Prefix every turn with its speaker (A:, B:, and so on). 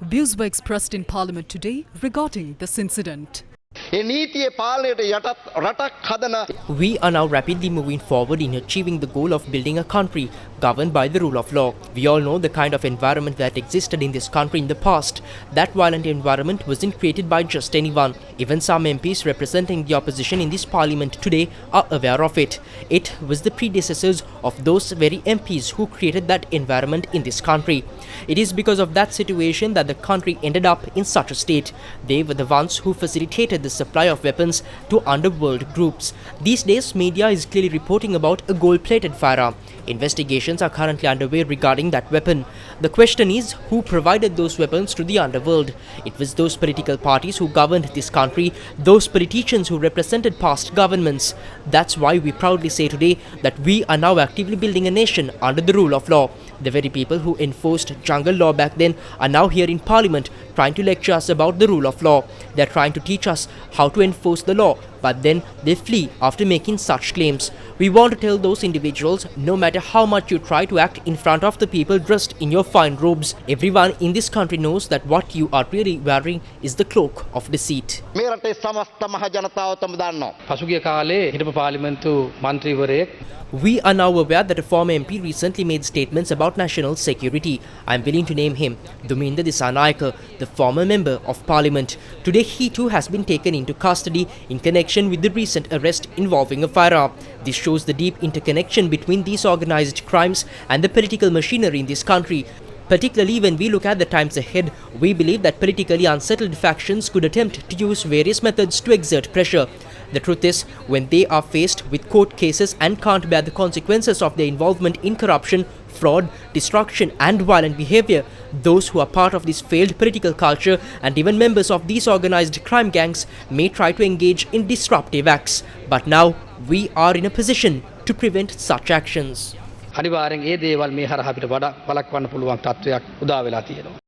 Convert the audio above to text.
A: Views were expressed in Parliament today regarding this incident.
B: We are now rapidly moving forward in achieving the goal of building a country governed by the rule of law. We all know the kind of environment that existed in this country in the past. That violent environment wasn't created by just anyone. Even some MPs representing the opposition in this parliament today are aware of it. It was the predecessors of those very MPs who created that environment in this country. It is because of that situation that the country ended up in such a state. They were the ones who facilitated the supply of weapons to underworld groups. These days, media is clearly reporting about a gold-plated firearm. Investigations are currently underway regarding that weapon. The question is, who provided those weapons to the underworld? It was those political parties who governed this country, those politicians who represented past governments. That's why we proudly say today that we are now actively building a nation under the rule of law. The very people who enforced jungle law back then are now here in Parliament trying to lecture us about the rule of law. They're trying to teach us how to enforce the law, but then they flee after making such claims. We want to tell those individuals, no matter how much you try to act in front of the people dressed in your fine robes, everyone in this country knows that what you are really wearing is the cloak of deceit. We are now aware that a former MP recently made statements about national security. I am willing to name him, Duminda Disanayake, the former member of parliament. Today he too has been taken into custody in connection with the recent arrest involving a firearm. This shows the deep interconnection between these organized crimes and the political machinery in this country. Particularly when we look at the times ahead, we believe that politically unsettled factions could attempt to use various methods to exert pressure. The truth is, when they are faced with court cases and can't bear the consequences of their involvement in corruption, fraud, destruction and violent behavior, those who are part of this failed political culture and even members of these organized crime gangs may try to engage in disruptive acts. But now, we are in a position to prevent such actions.
C: අනිවාර්යෙන් ඒ දේවල් මේ හරහා අපිට වඩා බලක්වන්න පුළුවන් තත්ත්වයක් උදා වෙලා තියෙනවා.